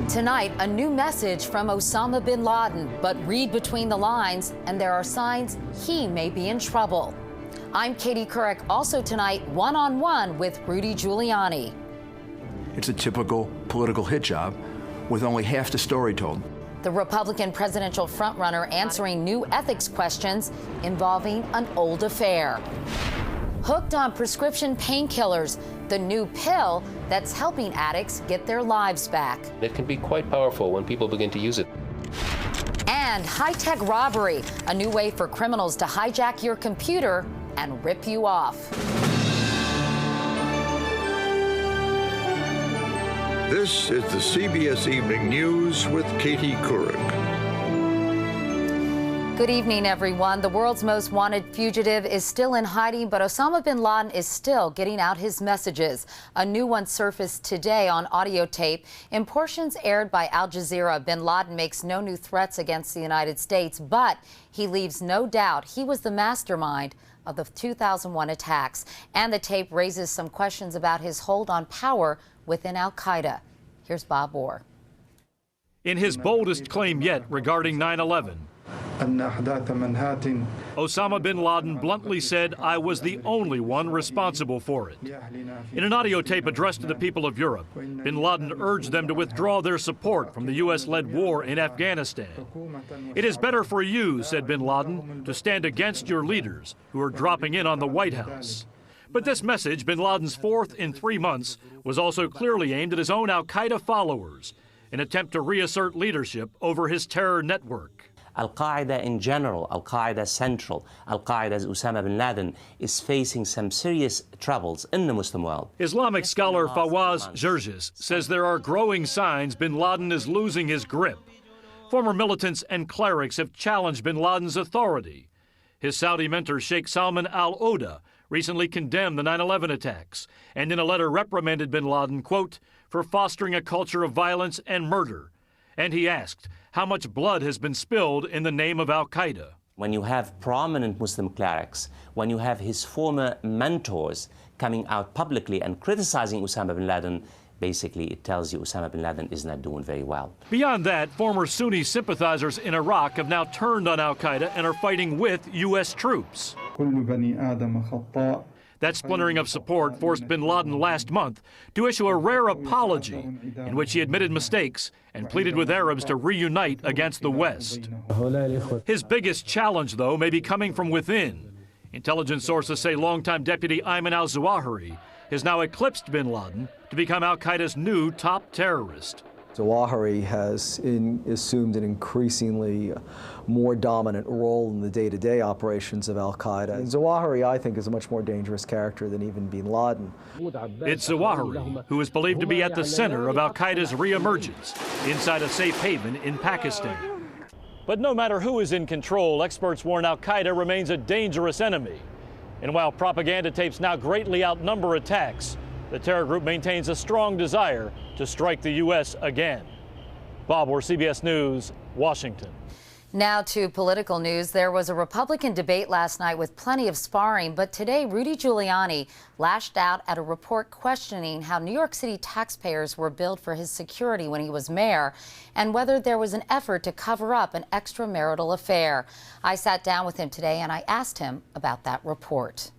Tonight, a new message from Osama bin Laden, but read between the lines, and there are signs he may be in trouble. I'm Katie Couric, also tonight, one-on-one with Rudy Giuliani. It's a typical political hit job with only half the story told. The Republican presidential frontrunner answering new ethics questions involving an old affair. Hooked on prescription painkillers, the new pill that's helping addicts get their lives back. It can be quite powerful when people begin to use it. And high-tech robbery, a new way for criminals to hijack your computer and rip you off. This is the CBS Evening News with Katie Couric. Good evening, everyone. The world's most wanted fugitive is still in hiding, but Osama bin Laden is still getting out his messages. A new one surfaced today on audio tape. In portions aired by Al Jazeera, bin Laden makes no new threats against the United States, but he leaves no doubt he was the mastermind of the 2001 attacks. And the tape raises some questions about his hold on power within al-Qaeda. Here's Bob Orr. In his boldest claim yet regarding 9/11, Osama bin Laden bluntly said, "I was the only one responsible for it." In an audio tape addressed to the people of Europe, bin Laden urged them to withdraw their support from the U.S.-led war in Afghanistan. "It is better for you," said bin Laden, "to stand against your leaders who are dropping in on the White House." But this message, bin Laden's fourth in 3 months, was also clearly aimed at his own al-Qaeda followers, an attempt to reassert leadership over his terror network. Al-Qaeda in general, Al-Qaeda Central, Al-Qaeda's Osama bin Laden is facing some serious troubles in the Muslim world. Islamic scholar Fawaz Gerges says there are growing signs bin Laden is losing his grip. Former militants and clerics have challenged bin Laden's authority. His Saudi mentor Sheikh Salman al-Oda recently condemned the 9/11 attacks and in a letter reprimanded bin Laden, quote, for fostering a culture of violence and murder. And he asked how much blood has been spilled in the name of al-Qaeda. When you have prominent Muslim clerics, when you have his former mentors coming out publicly and criticizing Osama bin Laden, basically it tells you Osama bin Laden is not doing very well. Beyond that, former Sunni sympathizers in Iraq have now turned on al-Qaeda and are fighting with U.S. troops. That splintering of support forced bin Laden last month to issue a rare apology in which he admitted mistakes and pleaded with Arabs to reunite against the West. His biggest challenge, though, may be coming from within. Intelligence sources say longtime Deputy Ayman al-Zawahiri has now eclipsed bin Laden to become al-Qaeda's new top terrorist. Zawahiri has assumed an increasingly more dominant role in the day-to-day operations of al-Qaeda. And Zawahiri, I think, is a much more dangerous character than even bin Laden. It's Zawahiri who is believed to be at the center of al-Qaeda's reemergence inside a safe haven in Pakistan. But no matter who is in control, experts warn al-Qaeda remains a dangerous enemy. And while propaganda tapes now greatly outnumber attacks, the terror group maintains a strong desire to strike the U.S. again. Bob Orr, CBS News, Washington. Now to political news. There was a Republican debate last night with plenty of sparring, but today Rudy Giuliani lashed out at a report questioning how New York City taxpayers were billed for his security when he was mayor and whether there was an effort to cover up an extramarital affair. I sat down with him today and I asked him about that report.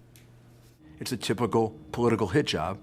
It's a typical political hit job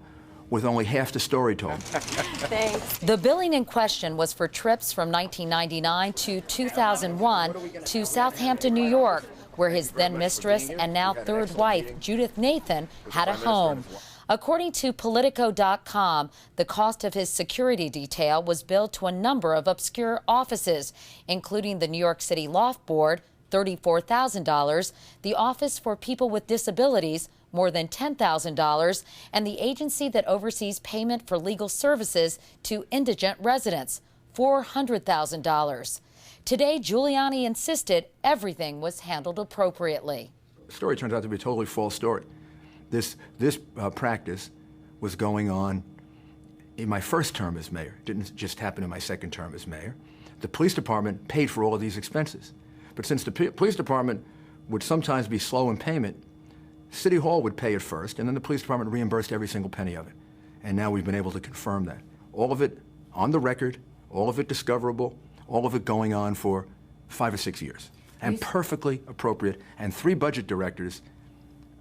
with only half the story told. Thanks. The billing in question was for trips from 1999 to 2001 to Southampton, New York, where his then mistress and now third wife, Judith Nathan, had a home. According to Politico.com, the cost of his security detail was billed to a number of obscure offices, including the New York City Loft Board, $34,000, the Office for People with Disabilities, more than $10,000, and the agency that oversees payment for legal services to indigent residents, $400,000. Today, Giuliani insisted everything was handled appropriately. The story turns out to be a totally false story. This practice was going on in my first term as mayor. It didn't just happen in my second term as mayor. The police department paid for all of these expenses. But since the police department would sometimes be slow in payment, City Hall would pay it first, and then the police department reimbursed every single penny of it. And now we've been able to confirm that. All of it on the record, all of it discoverable, all of it going on for 5 or 6 years. And perfectly appropriate. And 3 budget directors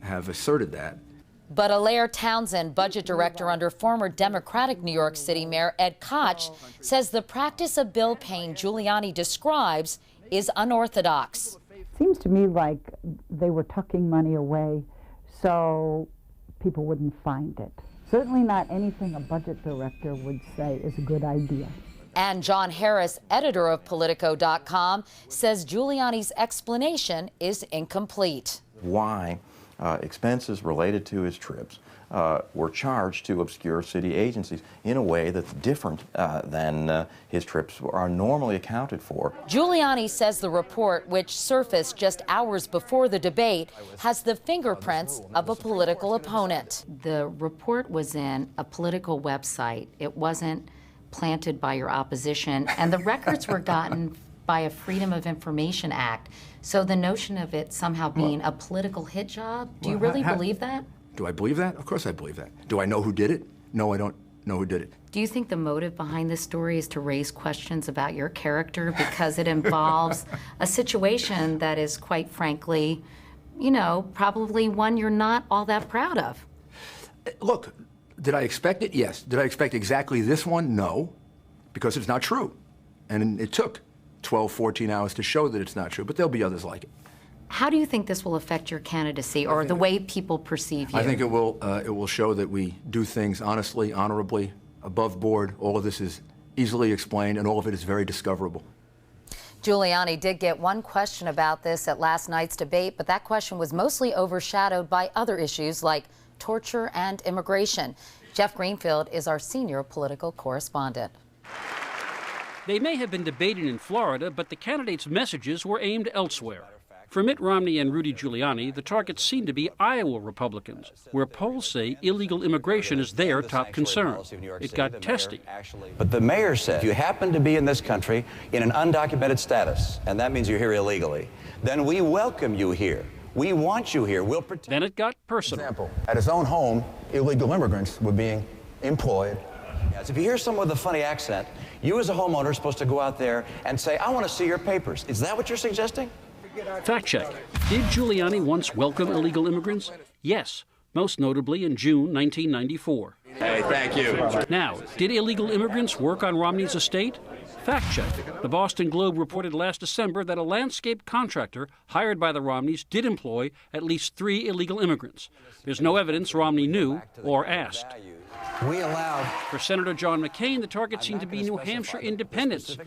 have asserted that. But Alaire Townsend, budget director under former Democratic New York City Mayor Ed Koch, says the practice of bill paying Giuliani describes is unorthodox. Seems to me like they were tucking money away so people wouldn't find it. Certainly not anything a budget director would say is a good idea. And John Harris, editor of Politico.com, says Giuliani's explanation is incomplete. Why expenses related to his trips were charged to obscure city agencies in a way that's different than his trips are normally accounted for. Giuliani says the report, which surfaced just hours before the debate, has the fingerprints of a political opponent. The report was in a political website. It wasn't planted by your opposition, and the records were gotten by a Freedom of Information Act. So the notion of it somehow being a political hit job, do you really believe that? Do I believe that? Of course I believe that. Do I know who did it? No, I don't know who did it. Do you think the motive behind this story is to raise questions about your character because it involves a situation that is, quite frankly, you know, probably one you're not all that proud of? Look, did I expect it? Yes. Did I expect exactly this one? No, because it's not true. And it took 12, 14 hours to show that it's not true, but there'll be others like it. How do you think this will affect your candidacy or the way people perceive you? I think it will show that we do things honestly, honorably, above board. All of this is easily explained, and all of it is very discoverable. Giuliani did get one question about this at last night's debate, but that question was mostly overshadowed by other issues like torture and immigration. Jeff Greenfield is our senior political correspondent. They may have been debating in Florida, but the candidates' messages were aimed elsewhere. For Mitt Romney and Rudy Giuliani, the targets seem to be Iowa Republicans, where polls say illegal immigration is their top concern. It got testy. But the mayor said, if you happen to be in this country in an undocumented status, and that means you're here illegally, then we welcome you here. We want you here. We'll protect. Then it got personal. For example, at his own home, illegal immigrants were being employed. Yes, if you hear someone with a funny accent, you as a homeowner are supposed to go out there and say, I want to see your papers. Is that what you're suggesting? Fact check. Did Giuliani once welcome illegal immigrants? Yes, most notably in June 1994. Hey, thank you. Now, did illegal immigrants work on Romney's estate? Fact check. The Boston Globe reported last December that a landscape contractor hired by the Romneys did employ at least 3 illegal immigrants. There's no evidence Romney knew or asked. We allowed. For Senator John McCain, the target seemed to be New Hampshire independents,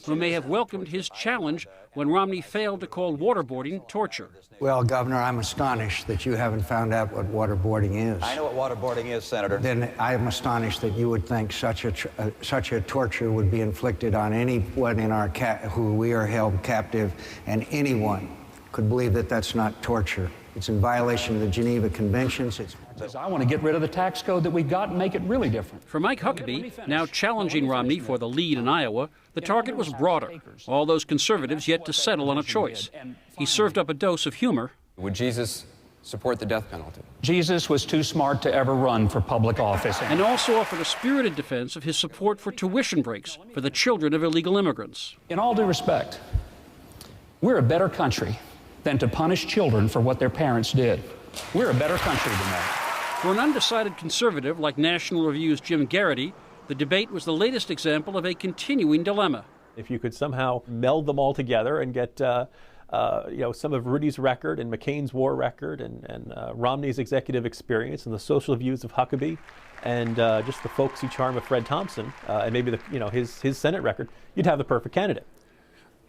who may have welcomed his challenge when Romney failed to call waterboarding torture. Well, Governor, I'm astonished that you haven't found out what waterboarding is. I know what waterboarding is, Senator. Then I am astonished that you would think such a torture would be inflicted on anyone in our who we are held captive, and anyone could believe that that's not torture. It's in violation of the Geneva Conventions. I want to get rid of the tax code that we've got and make it really different. For Mike Huckabee, now challenging Romney for the lead in Iowa, the target was broader. All those conservatives yet to settle on a choice. He served up a dose of humor. Would Jesus support the death penalty? Jesus was too smart to ever run for public office. And also offered a spirited defense of his support for tuition breaks for the children of illegal immigrants. In all due respect, we're a better country than to punish children for what their parents did. We're a better country than that. For an undecided conservative like National Review's Jim Garrity, the debate was the latest example of a continuing dilemma. If you could somehow meld them all together and get some of Rudy's record and McCain's war record and Romney's executive experience and the social views of Huckabee and just the folksy charm of Fred Thompson and maybe his Senate record, you'd have the perfect candidate.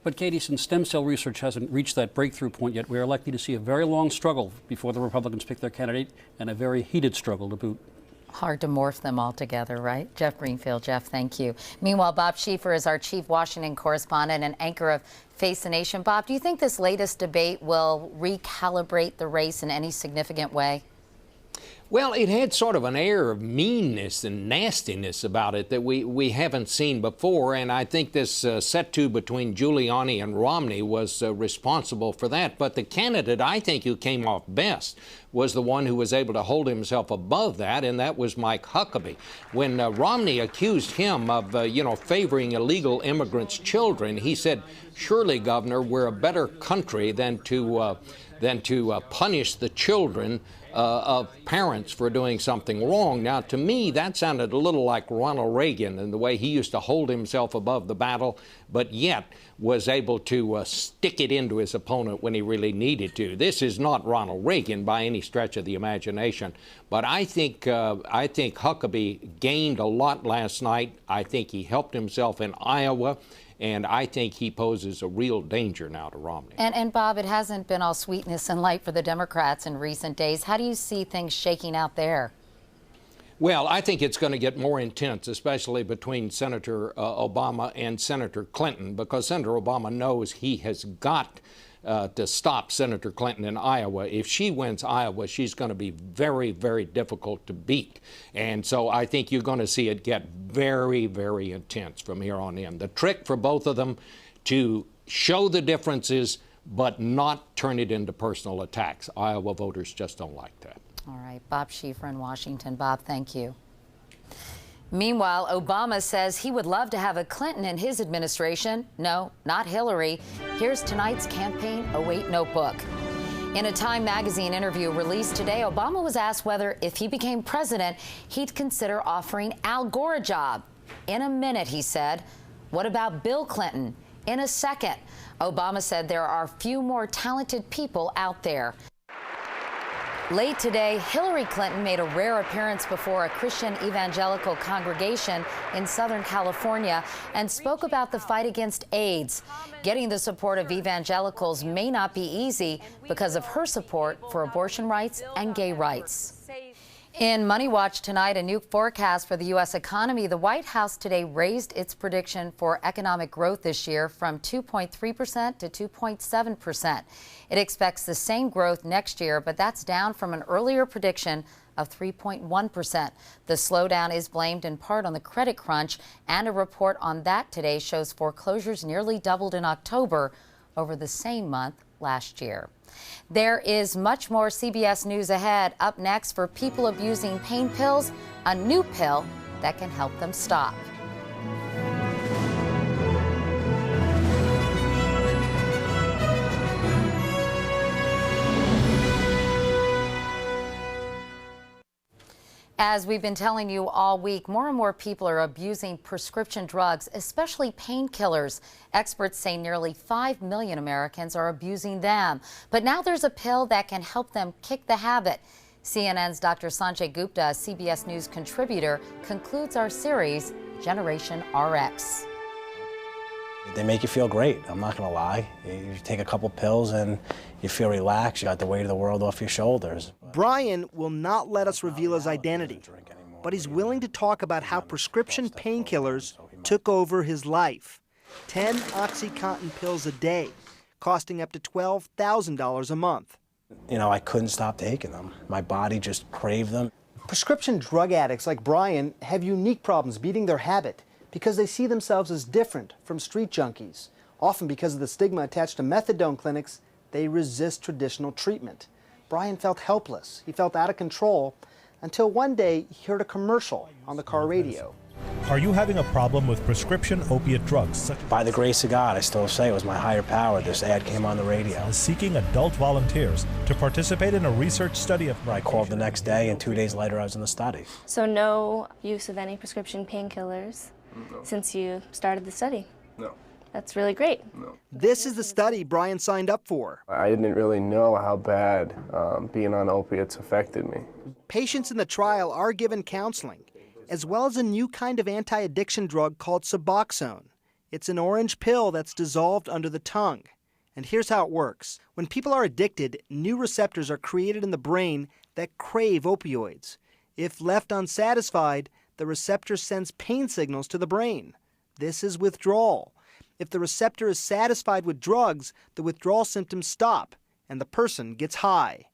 But Katie, since stem cell research hasn't reached that breakthrough point yet, we are likely to see a very long struggle before the Republicans pick their candidate, and a very heated struggle to boot. Hard to morph them all together, right? Jeff Greenfield. Jeff, thank you. Meanwhile, Bob Schieffer is our chief Washington correspondent and anchor of Face the Nation. Bob, do you think this latest debate will recalibrate the race in any significant way? Well, it had sort of an air of meanness and nastiness about it that we haven't seen before, and I think this set-to between Giuliani and Romney was responsible for that. But the candidate I think who came off best was the one who was able to hold himself above that, and that was Mike Huckabee. When Romney accused him of, favoring illegal immigrants' children, he said, "Surely, Governor, we're a better country than to punish the children of parents for doing something wrong." Now, to me, that sounded a little like Ronald Reagan and the way he used to hold himself above the battle, but yet was able to stick it into his opponent when he really needed to. This is not Ronald Reagan by any stretch of the imagination, but I think Huckabee gained a lot last night. I think he helped himself in Iowa. And I think he poses a real danger now to Romney. And Bob, it hasn't been all sweetness and light for the Democrats in recent days. How do you see things shaking out there? Well, I think it's going to get more intense, especially between Senator Obama and Senator Clinton, because Senator Obama knows he has got to stop Senator Clinton in Iowa. If she wins Iowa, she's going to be very, very difficult to beat. And so I think you're going to see it get very, very intense from here on in. The trick for both of them to show the differences, but not turn it into personal attacks. Iowa voters just don't like that. All right, Bob Schieffer in Washington. Bob, thank you. Meanwhile, Obama says he would love to have a Clinton in his administration. No, not Hillary. Here's tonight's Campaign 08 notebook. In a Time magazine interview released today, Obama was asked whether, if he became president, he'd consider offering Al Gore a job. In a minute, he said. What about Bill Clinton? In a second. Obama said there are few more talented people out there. Late today, Hillary Clinton made a rare appearance before a Christian evangelical congregation in Southern California and spoke about the fight against AIDS. Getting the support of evangelicals may not be easy because of her support for abortion rights and gay rights. In Money Watch tonight, a new forecast for the U.S. economy. The White House today raised its prediction for economic growth this year from 2.3% to 2.7%. It expects the same growth next year, but that's down from an earlier prediction of 3.1%. The slowdown is blamed in part on the credit crunch, and a report on that today shows foreclosures nearly doubled in October over the same month last year. There is much more CBS News ahead. Up next, for people abusing pain pills, a new pill that can help them stop. As we've been telling you all week, more and more people are abusing prescription drugs, especially painkillers. Experts say nearly 5 million Americans are abusing them. But now there's a pill that can help them kick the habit. CNN's Dr. Sanjay Gupta, a CBS News contributor, concludes our series, Generation RX. They make you feel great, I'm not going to lie. You take a couple pills and you feel relaxed. You got the weight of the world off your shoulders. Brian will not let us reveal his identity, but he's willing to talk about how prescription painkillers took over his life. 10 OxyContin pills a day, costing up to $12,000 a month. You know, I couldn't stop taking them. My body just craved them. Prescription drug addicts like Brian have unique problems beating their habit because they see themselves as different from street junkies. Often because of the stigma attached to methadone clinics, they resist traditional treatment. Brian felt helpless. He felt out of control until one day he heard a commercial on the car radio. Are you having a problem with prescription opiate drugs? By the grace of God, I still say it was my higher power. This ad came on the radio. Seeking adult volunteers to participate in a research study of... I called the next day, and 2 days later I was in the study. So no use of any prescription painkillers since you started the study? No. That's really great. No. This is the study Brian signed up for. I didn't really know how bad being on opiates affected me. Patients in the trial are given counseling, as well as a new kind of anti-addiction drug called Suboxone. It's an orange pill that's dissolved under the tongue. And here's how it works. When people are addicted, new receptors are created in the brain that crave opioids. If left unsatisfied, the receptor sends pain signals to the brain. This is withdrawal. If the receptor is satisfied with drugs, the withdrawal symptoms stop, and the person gets high.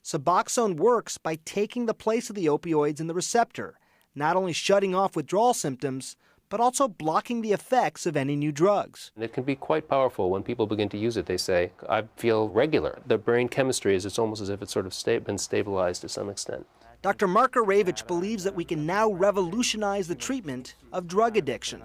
Suboxone works by taking the place of the opioids in the receptor, not only shutting off withdrawal symptoms, but also blocking the effects of any new drugs. And it can be quite powerful. When people begin to use it, they say, I feel regular. The brain chemistry is, it's almost as if it's sort of been stabilized to some extent. Dr. Marko Ravich believes that we can now revolutionize the treatment of drug addiction.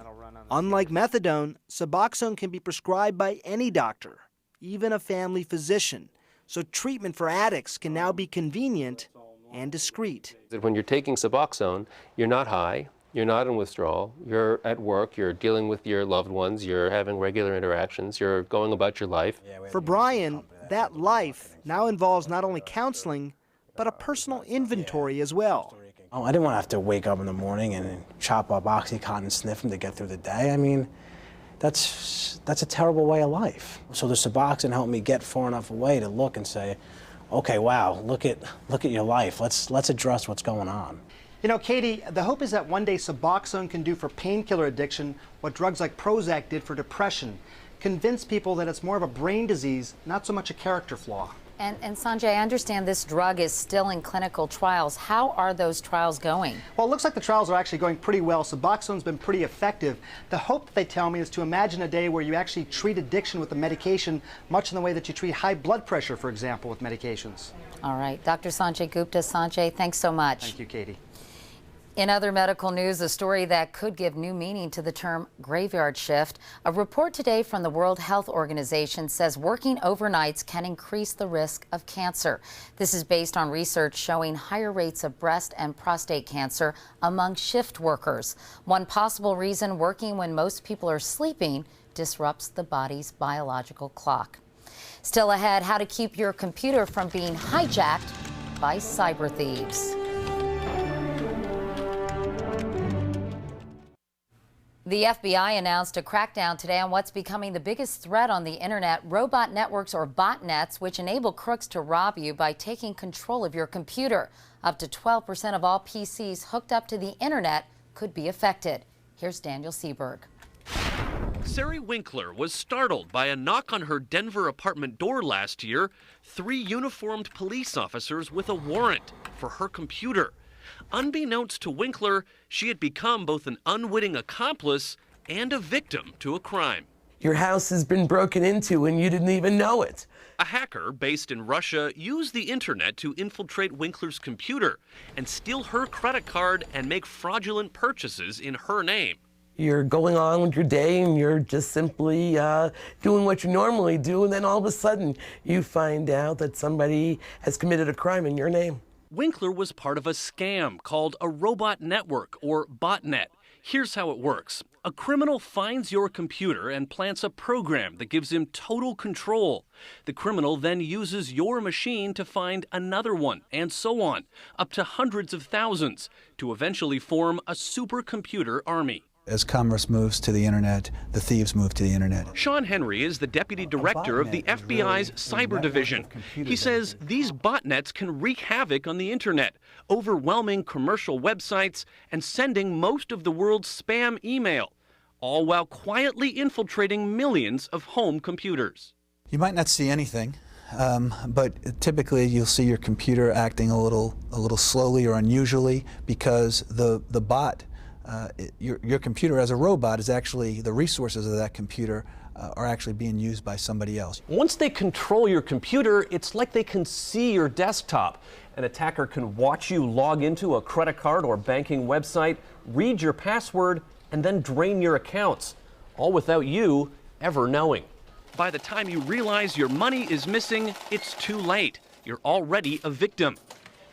Unlike methadone, Suboxone can be prescribed by any doctor, even a family physician. So treatment for addicts can now be convenient and discreet. When you're taking Suboxone, you're not high, you're not in withdrawal, you're at work, you're dealing with your loved ones, you're having regular interactions, you're going about your life. For Brian, that life now involves not only counseling, but a personal inventory as well. I didn't want to have to wake up in the morning and chop up Oxycontin and sniff them to get through the day. I mean, that's a terrible way of life. So the Suboxone helped me get far enough away to look and say, okay, wow, look at your life. Let's address what's going on. You know, Katie, the hope is that one day Suboxone can do for painkiller addiction what drugs like Prozac did for depression. Convince people that it's more of a brain disease, not so much a character flaw. And Sanjay, I understand this drug is still in clinical trials. How are those trials going? Well, it looks like the trials are actually going pretty well. Suboxone's been pretty effective. The hope, they tell me, is to imagine a day where you actually treat addiction with the medication, much in the way that you treat high blood pressure, for example, with medications. All right. Dr. Sanjay Gupta. Sanjay, thanks so much. Thank you, Katie. In other medical news, a story that could give new meaning to the term graveyard shift. A report today from the World Health Organization says working overnights can increase the risk of cancer. This is based on research showing higher rates of breast and prostate cancer among shift workers. One possible reason working when most people are sleeping disrupts the body's biological clock. Still ahead, how to keep your computer from being hijacked by cyber thieves. The FBI announced a crackdown today on what's becoming the biggest threat on the internet, robot networks or botnets, which enable crooks to rob you by taking control of your computer. Up to 12% of all PCs hooked up to the internet could be affected. Here's Daniel Seberg. Sari Winkler was startled by a knock on her Denver apartment door last year. 3 uniformed police officers with a warrant for her computer. Unbeknownst to Winkler, she had become both an unwitting accomplice and a victim to a crime. Your house has been broken into and you didn't even know it. A hacker based in Russia used the internet to infiltrate Winkler's computer and steal her credit card and make fraudulent purchases in her name. You're going on with your day and you're just simply doing what you normally do, and then all of a sudden you find out that somebody has committed a crime in your name. Winkler was part of a scam called a robot network, or botnet. Here's how it works. A criminal finds your computer and plants a program that gives him total control. The criminal then uses your machine to find another one, and so on, up to hundreds of thousands, to eventually form a supercomputer army. As commerce moves to the internet, the thieves move to the internet. Sean Henry is the deputy director of the FBI's cyber division. He says these botnets can wreak havoc on the internet, overwhelming commercial websites and sending most of the world's spam email, all while quietly infiltrating millions of home computers. You might not see anything, but typically you'll see your computer acting a little slowly or unusually because the bot. Your computer as a robot is actually, the resources of that computer are actually being used by somebody else. Once they control your computer, it's like they can see your desktop. An attacker can watch you log into a credit card or banking website, read your password, and then drain your accounts, all without you ever knowing. By the time you realize your money is missing, it's too late. You're already a victim.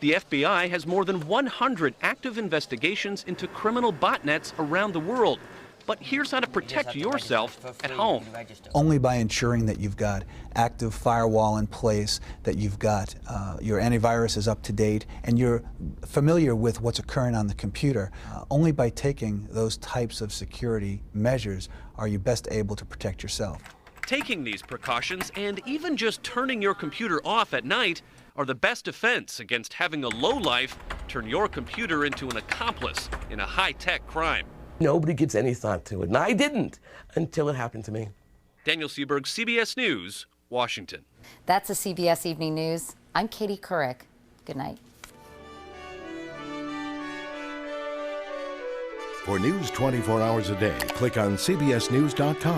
The FBI has more than 100 active investigations into criminal botnets around the world. But here's how to protect yourself at home. Only by ensuring that you've got active firewall in place, that you've got your antivirus is up to date, and you're familiar with what's occurring on the computer. Only by taking those types of security measures are you best able to protect yourself. Taking these precautions and even just turning your computer off at night are the best defense against having a lowlife turn your computer into an accomplice in a high-tech crime. Nobody gives any thought to it, and I didn't until it happened to me. Daniel Seberg, CBS News, Washington. That's a CBS Evening News. I'm Katie Couric. Good night. For news 24 hours a day, click on CBSNews.com.